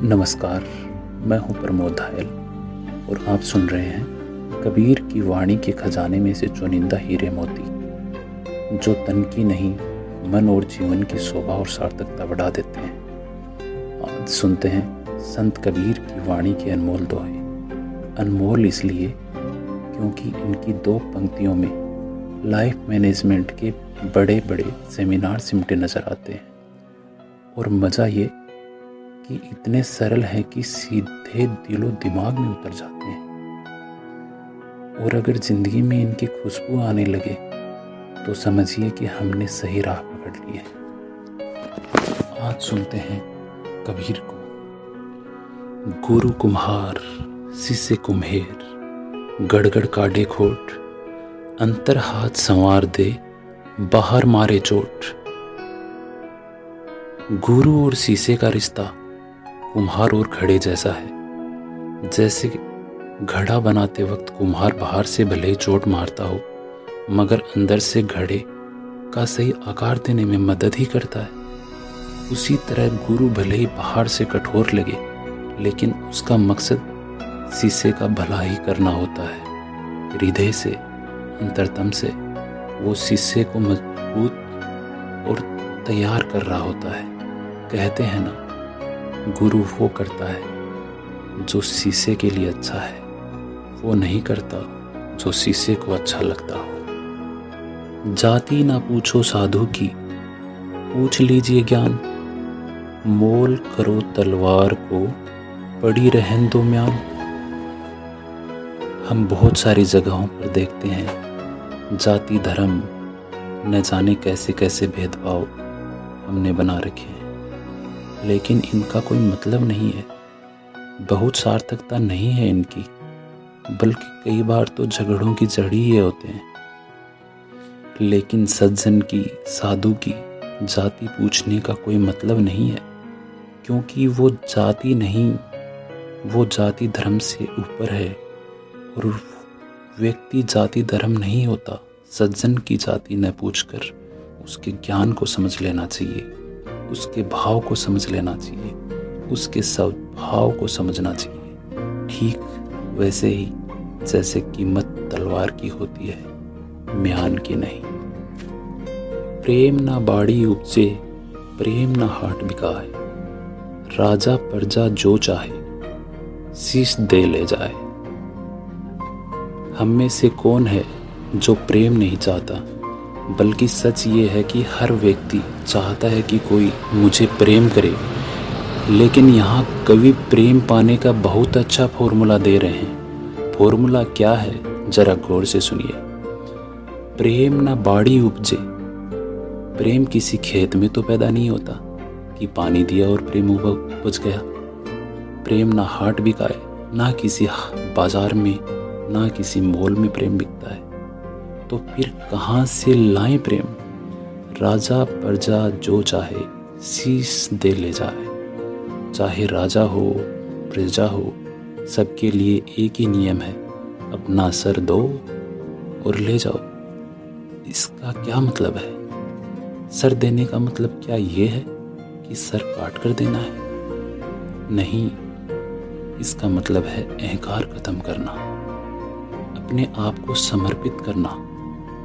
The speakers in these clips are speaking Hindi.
नमस्कार, मैं हूं प्रमोद धायल और आप सुन रहे हैं कबीर की वाणी के खजाने में से चुनिंदा हीरे मोती, जो तन की नहीं मन और जीवन की शोभा और सार्थकता बढ़ा देते हैं। आज सुनते हैं संत कबीर की वाणी के अनमोल दोहे। अनमोल इसलिए क्योंकि इनकी दो पंक्तियों में लाइफ मैनेजमेंट के बड़े बड़े सेमिनार सिमटे नजर आते हैं। और मज़ा ये कि इतने सरल हैं कि सीधे दिलो दिमाग में उतर जाते हैं। और अगर जिंदगी में इनकी खुशबू आने लगे तो समझिए कि हमने सही राह पकड़ ली है। आज सुनते हैं कबीर को। गुरु कुम्हार शिष्य कुम्हेर, गड़गड़ काटे खोट, अंतर हाथ संवार दे, बाहर मारे चोट। गुरु और शीशे का रिश्ता कुम्हार और घड़े जैसा है। जैसे घड़ा बनाते वक्त कुम्हार बाहर से भले ही चोट मारता हो, मगर अंदर से घड़े का सही आकार देने में मदद ही करता है। उसी तरह गुरु भले ही बाहर से कठोर लगे, लेकिन उसका मकसद शीशे का भला ही करना होता है। हृदय से, अंतरतम से वो शीशे को मजबूत और तैयार कर रहा होता है। कहते हैं ना, गुरु वो करता है जो शीशे के लिए अच्छा है, वो नहीं करता जो शीशे को अच्छा लगता हो। जाति ना पूछो साधु की, पूछ लीजिए ज्ञान, मोल करो तलवार को, पड़ी रहन दो म्यान। हम बहुत सारी जगहों पर देखते हैं जाति धर्म न जाने कैसे कैसे भेदभाव हमने बना रखे हैं, लेकिन इनका कोई मतलब नहीं है, बहुत सार्थकता नहीं है इनकी, बल्कि कई बार तो झगड़ों की जड़ ही ये होते हैं। लेकिन सज्जन की, साधु की जाति पूछने का कोई मतलब नहीं है, क्योंकि वो जाति नहीं, वो जाति धर्म से ऊपर है। और व्यक्ति जाति धर्म नहीं होता। सज्जन की जाति न पूछकर उसके ज्ञान को समझ लेना चाहिए, उसके भाव को समझ लेना चाहिए, उसके स्वभाव को समझना चाहिए। ठीक वैसे ही जैसे कीमत तलवार की होती है, म्यान की नहीं। प्रेम ना बाड़ी उपजे, प्रेम ना हाट बिकाए, राजा प्रजा जो चाहे, शीश दे ले जाए। हम में से कौन है जो प्रेम नहीं चाहता, बल्कि सच ये है कि हर व्यक्ति चाहता है कि कोई मुझे प्रेम करे। लेकिन यहाँ कवि प्रेम पाने का बहुत अच्छा फॉर्मूला दे रहे हैं। फॉर्मूला क्या है, जरा गौर से सुनिए। प्रेम ना बाड़ी उपजे, प्रेम किसी खेत में तो पैदा नहीं होता कि पानी दिया और प्रेम उपज गया। प्रेम ना हाट बिकाए, ना किसी बाजार में, ना किसी मॉल में प्रेम बिकता है। तो फिर कहाँ से लाएं प्रेम? राजा प्रजा जो चाहे, शीश दे ले जाए। चाहे राजा हो, प्रजा हो, सबके लिए एक ही नियम है, अपना सर दो और ले जाओ। इसका क्या मतलब है? सर देने का मतलब क्या ये है कि सर काट कर देना है? नहीं, इसका मतलब है अहंकार खत्म करना, अपने आप को समर्पित करना।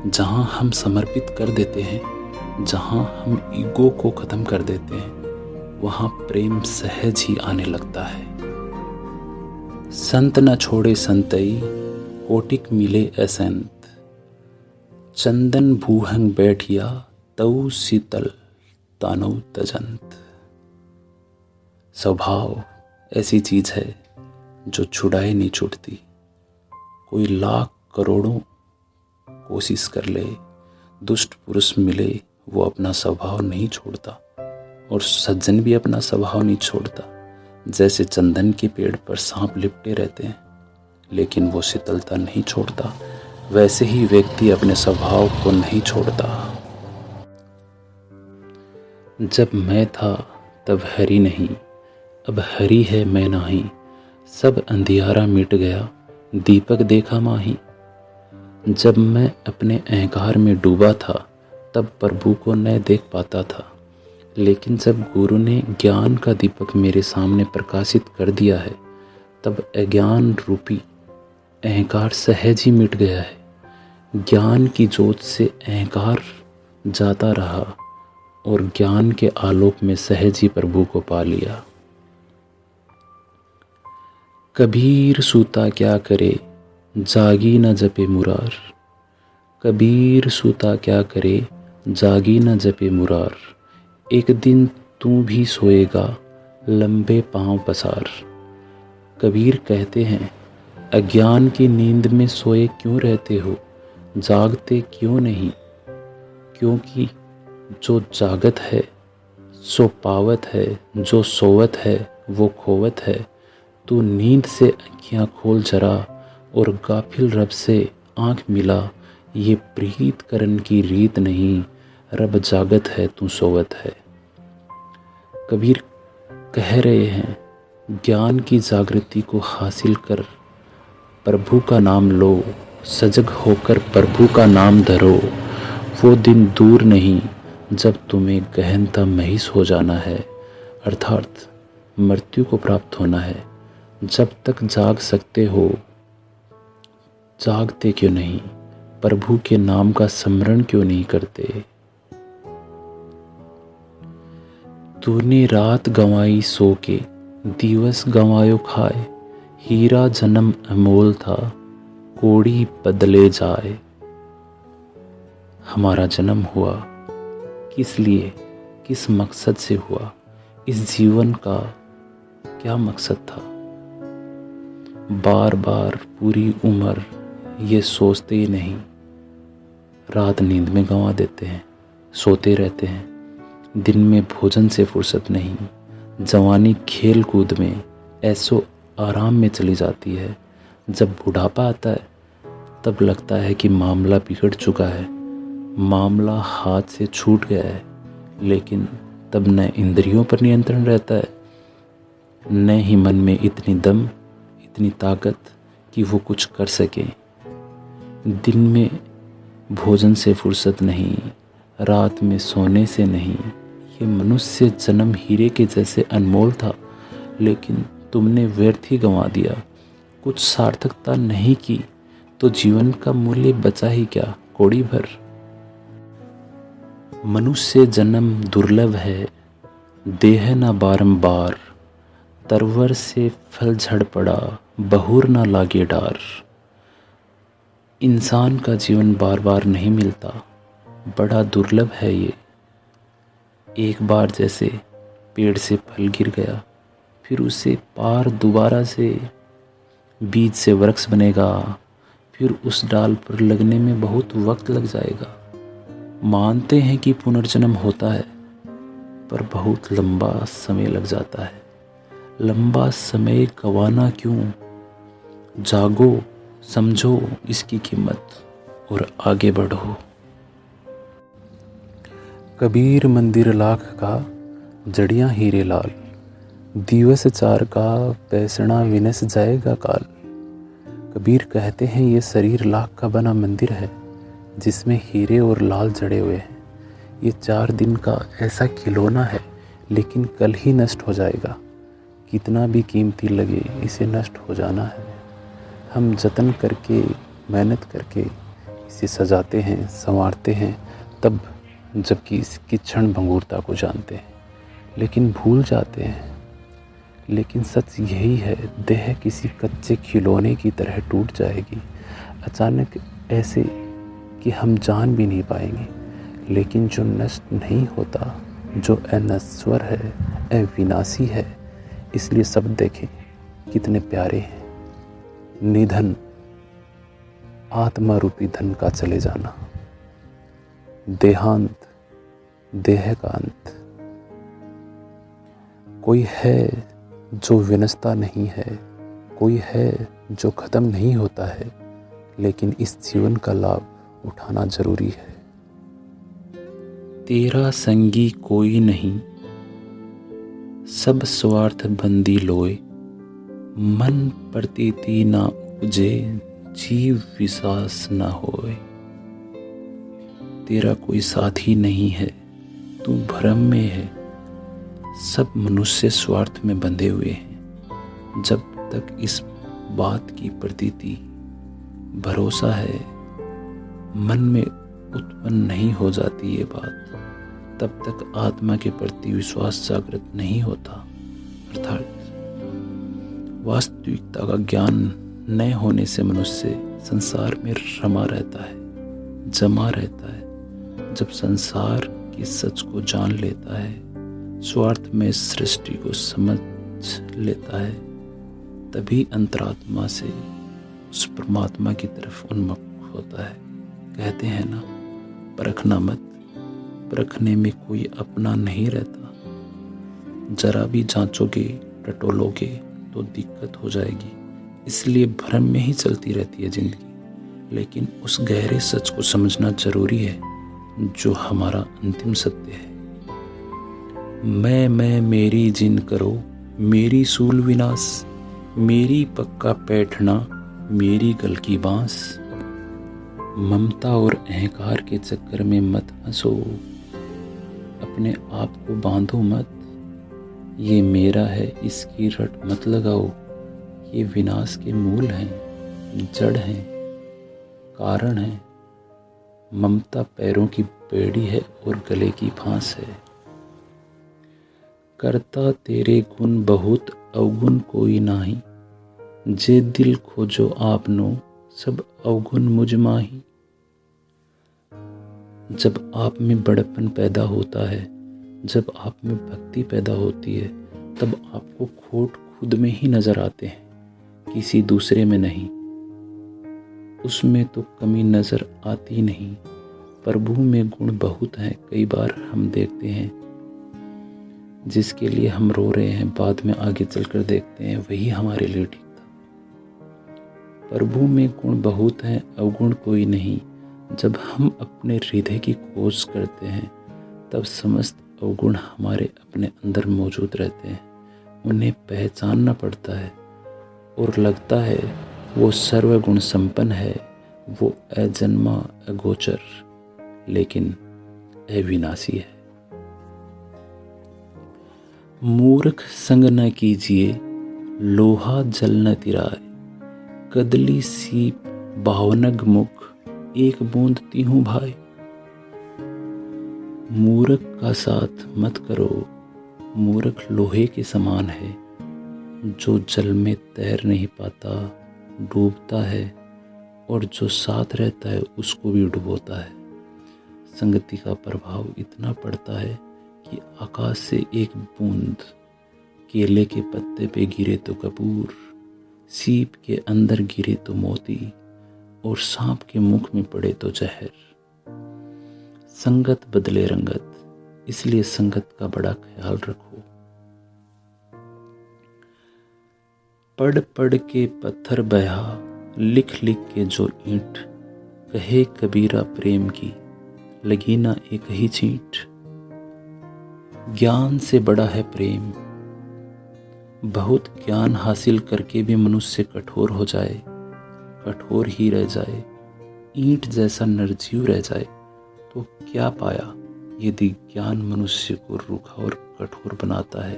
जहाँ हम समर्पित कर देते हैं, जहाँ हम ईगो को ख़त्म कर देते हैं, वहाँ प्रेम सहज ही आने लगता है। संत न छोड़े संतई, कोटिक मिले असंत, चंदन भूहंग बैठिया, तऊ शीतल तानव तजंत। स्वभाव ऐसी चीज है जो छुड़ाए नहीं छूटती। कोई लाख करोड़ों कोशिश कर ले, दुष्ट पुरुष मिले, वो अपना स्वभाव नहीं छोड़ता। और सज्जन भी अपना स्वभाव नहीं छोड़ता। जैसे चंदन के पेड़ पर सांप लिपटे रहते हैं, लेकिन वो शीतलता नहीं छोड़ता, वैसे ही व्यक्ति अपने स्वभाव को नहीं छोड़ता। जब मैं था तब हरि नहीं, अब हरि है मैं नाही, सब अंधियारा मिट गया, दीपक देखा माही। जब मैं अपने अहंकार में डूबा था, तब प्रभु को न देख पाता था, लेकिन जब गुरु ने ज्ञान का दीपक मेरे सामने प्रकाशित कर दिया है, तब अज्ञान रूपी अहंकार सहज ही मिट गया है। ज्ञान की जोत से अहंकार जाता रहा और ज्ञान के आलोक में सहज ही प्रभु को पा लिया। कबीर सूता क्या करे, जागी न जपे मुरार। कबीर सूता क्या करे, जागी न जपे मुरार। एक दिन तू भी सोएगा, लंबे पांव पसार। कबीर कहते हैं, अज्ञान की नींद में सोए क्यों रहते हो, जागते क्यों नहीं? क्योंकि जो जागत है सो पावत है, जो सोवत है वो खोवत है। तू नींद से आँखियाँ खोल जरा और गाफिल रब से आँख मिला। ये प्रीत करन की रीत नहीं, रब जागत है तू सोवत है। कबीर कह रहे हैं, ज्ञान की जागृति को हासिल कर प्रभु का नाम लो, सजग होकर प्रभु का नाम धरो। वो दिन दूर नहीं जब तुम्हें गहनता महिस हो जाना है, अर्थात मृत्यु को प्राप्त होना है। जब तक जाग सकते हो जागते क्यों नहीं, प्रभु के नाम का स्मरण क्यों नहीं करते? तूने रात गंवाई सो के, दिवस गंवायो खाए। हीरा जन्म अमोल था, कोड़ी बदले जाए। हमारा जन्म हुआ किस लिए, किस मकसद से हुआ? इस जीवन का क्या मकसद था? बार बार पूरी उम्र ये सोचते ही नहीं, रात नींद में गंवा देते हैं, सोते रहते हैं। दिन में भोजन से फुर्सत नहीं, जवानी खेल कूद में ऐसो आराम में चली जाती है। जब बुढ़ापा आता है तब लगता है कि मामला बिगड़ चुका है, मामला हाथ से छूट गया है। लेकिन तब न इंद्रियों पर नियंत्रण रहता है, न ही मन में इतनी दम, इतनी ताकत कि वो कुछ कर सके। दिन में भोजन से फुर्सत नहीं, रात में सोने से नहीं। ये मनुष्य जन्म हीरे के जैसे अनमोल था, लेकिन तुमने व्यर्थ ही गंवा दिया। कुछ सार्थकता नहीं की तो जीवन का मूल्य बचा ही क्या, कौड़ी भर। मनुष्य जन्म दुर्लभ है, देह न बारंबार। तरवर से फल झड़ पड़ा, बहुर न लागे डार। इंसान का जीवन बार बार नहीं मिलता, बड़ा दुर्लभ है ये। एक बार जैसे पेड़ से फल गिर गया, फिर उसे पार दोबारा से बीज से वृक्ष बनेगा, फिर उस डाल पर लगने में बहुत वक्त लग जाएगा। मानते हैं कि पुनर्जन्म होता है, पर बहुत लंबा समय लग जाता है। लंबा समय गंवाना क्यों? जागो, समझो इसकी कीमत और आगे बढ़ो। कबीर मंदिर लाख का, जड़ियाँ हीरे लाल। दिवस चार का, पैसना विनस जाएगा काल। कबीर कहते हैं, ये शरीर लाख का बना मंदिर है जिसमें हीरे और लाल जड़े हुए हैं। ये 4 दिन का ऐसा खिलौना है, लेकिन कल ही नष्ट हो जाएगा। कितना भी कीमती लगे, इसे नष्ट हो जाना है। हम जतन करके, मेहनत करके इसे सजाते हैं, संवारते हैं, तब जबकि इसकी क्षण भंगुरता को जानते हैं, लेकिन भूल जाते हैं। लेकिन सच यही है, देह किसी कच्चे खिलौने की तरह टूट जाएगी, अचानक ऐसे कि हम जान भी नहीं पाएंगे। लेकिन जो नष्ट नहीं होता, जो अनश्वर है, अविनाशी है, इसलिए सब देखें कितने प्यारे हैं। निधन, आत्मा रूपी धन का चले जाना। देहांत, देह का अंत। कोई है जो विनष्टा नहीं है, कोई है जो ख़त्म नहीं होता है, लेकिन इस जीवन का लाभ उठाना जरूरी है। तेरा संगी कोई नहीं, सब स्वार्थ बंदी लोए। मन प्रतीति ना उपजे, जीव विश्वास ना होए। तेरा कोई साथी नहीं है, तू भ्रम में है, सब मनुष्य स्वार्थ में बंधे हुए हैं। जब तक इस बात की प्रतीति भरोसा है मन में उत्पन्न नहीं हो जाती ये बात, तब तक आत्मा के प्रति विश्वास जागृत नहीं होता। अर्थात वास्तविकता का ज्ञान न होने से मनुष्य संसार में रमा रहता है, जमा रहता है। जब संसार के सच को जान लेता है, स्वार्थ में सृष्टि को समझ लेता है, तभी अंतरात्मा से उस परमात्मा की तरफ उन्मुख होता है। कहते हैं ना, परखना मत, परखने में कोई अपना नहीं रहता। जरा भी जांचोगे टटोलोगे तो दिक्कत हो जाएगी। इसलिए भ्रम में ही चलती रहती है जिंदगी। लेकिन उस गहरे सच को समझना जरूरी है जो हमारा अंतिम सत्य है। मैं मेरी जिन करो, मेरी सूल विनाश, मेरी पक्का बैठना, मेरी गल की बांस। ममता और अहंकार के चक्कर में मत फंसो, अपने आप को बांधो मत। ये मेरा है इसकी रट मत लगाओ। ये विनाश के मूल हैं, जड़ हैं, कारण हैं। ममता पैरों की बेड़ी है और गले की फांस है। करता तेरे गुण बहुत अवगुण कोई नाही, जे दिल खोजो आपनो सब अवगुण मुझ माही। जब आप में बड़प्पन पैदा होता है, जब आप में भक्ति पैदा होती है, तब आपको खोट खुद में ही नजर आते हैं, किसी दूसरे में नहीं। उसमें तो कमी नजर आती नहीं। प्रभु में गुण बहुत हैं। कई बार हम देखते हैं जिसके लिए हम रो रहे हैं, बाद में आगे चलकर देखते हैं वही हमारे लिए ठीक था। प्रभु में गुण बहुत हैं, अवगुण कोई नहीं। जब हम अपने हृदय की खोज करते हैं, तब समस्त अवगुण हमारे अपने अंदर मौजूद रहते हैं। उन्हें पहचानना पड़ता है और लगता है वो सर्वगुण संपन्न है, वो अजन्मा अगोचर लेकिन अविनाशी है। मूर्ख संग न कीजिए, लोहा जल न तिराए, कदली सीप भावनग मुख, एक बूंद तीहूं भाई। मूर्ख का साथ मत करो, मूर्ख लोहे के समान है, जो जल में तैर नहीं पाता, डूबता है, और जो साथ रहता है उसको भी डुबोता है। संगति का प्रभाव इतना पड़ता है कि आकाश से एक बूंद केले के पत्ते पे गिरे तो कपूर, सीप के अंदर गिरे तो मोती, और सांप के मुख में पड़े तो जहर। संगत बदले रंगत, इसलिए संगत का बड़ा ख्याल रखो। पढ़ पढ़ के पत्थर बहा, लिख लिख के जो ईंट, कहे कबीरा प्रेम की लगी ना एक ही छींट। ज्ञान से बड़ा है प्रेम। बहुत ज्ञान हासिल करके भी मनुष्य कठोर हो जाए, कठोर ही रह जाए, ईंट जैसा निर्जीव रह जाए, तो क्या पाया। यदि ज्ञान मनुष्य को रूखा और कठोर बनाता है,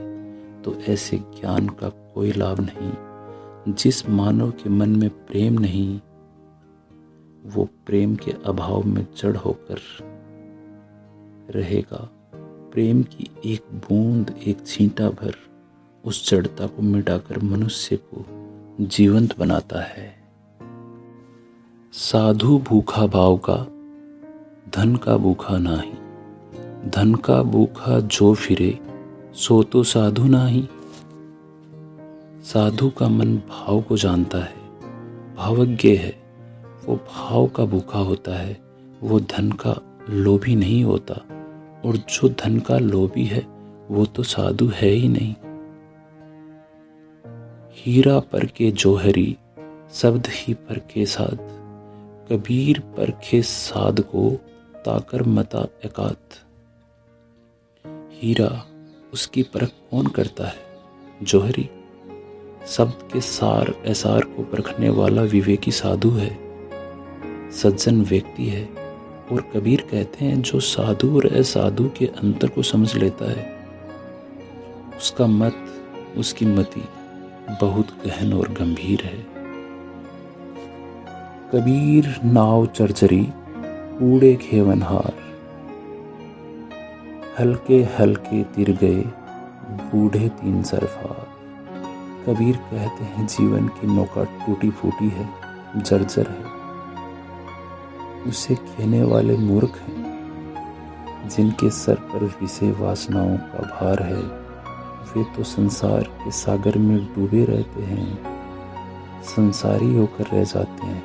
तो ऐसे ज्ञान का कोई लाभ नहीं। जिस मानव के मन में प्रेम नहीं, वो प्रेम के अभाव में जड़ होकर रहेगा। प्रेम की एक बूंद, एक छींटा भर उस जड़ता को मिटाकर मनुष्य को जीवंत बनाता है। साधु भूखा भाव का, धन का भूखा नाही। धन का भूखा जो फिरे, सो तो साधु नाही। साधु का मन भाव को जानता है, भावज्ञ है, वो भाव का भूखा होता है, वो धन का लोभी नहीं होता। और जो धन का लोभी है वो तो साधु है ही नहीं। हीरा परखे जोहरी, शब्द ही परखे साध, कबीर परखे साध को, ताकर मता एकात। हीरा उसकी परख कौन करता है? जोहरी शब्द के सार ऐसार को परखने वाला विवेकी साधु है, सज्जन व्यक्ति है। और कबीर कहते हैं जो साधु और असाधु के अंतर को समझ लेता है, उसका मत, उसकी मति बहुत गहन और गंभीर है। कबीर नाव चरचरी कूड़े खेवनहार, हल्के हल्के तिर गए बूढ़े तीन सरफार। कबीर कहते हैं जीवन की नौका टूटी फूटी है, जर्जर है। उसे खेने वाले मूर्ख हैं जिनके सर पर विषय वासनाओं का भार है। वे तो संसार के सागर में डूबे रहते हैं, संसारी होकर रह जाते हैं।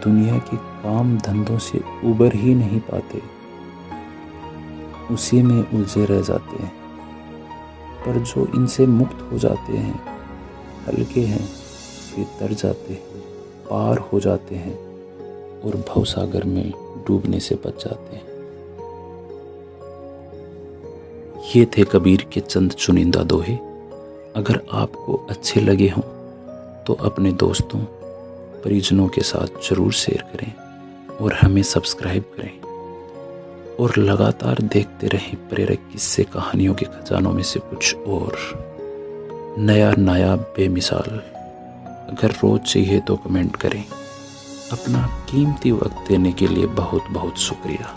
दुनिया के काम धंधों से उबर ही नहीं पाते, उसी में उलझे रह जाते हैं। पर जो इनसे मुक्त हो जाते हैं, हल्के हैं, वे तर जाते हैं, पार हो जाते हैं और भवसागर में डूबने से बच जाते हैं। ये थे कबीर के चंद चुनिंदा दोहे। अगर आपको अच्छे लगे हों तो अपने दोस्तों, परिजनों के साथ जरूर शेयर करें और हमें सब्सक्राइब करें और लगातार देखते रहें प्रेरक किस्से कहानियों के खजानों में से कुछ और नया नायाब बेमिसाल। अगर रोज चाहिए तो कमेंट करें। अपना कीमती वक्त देने के लिए बहुत बहुत शुक्रिया।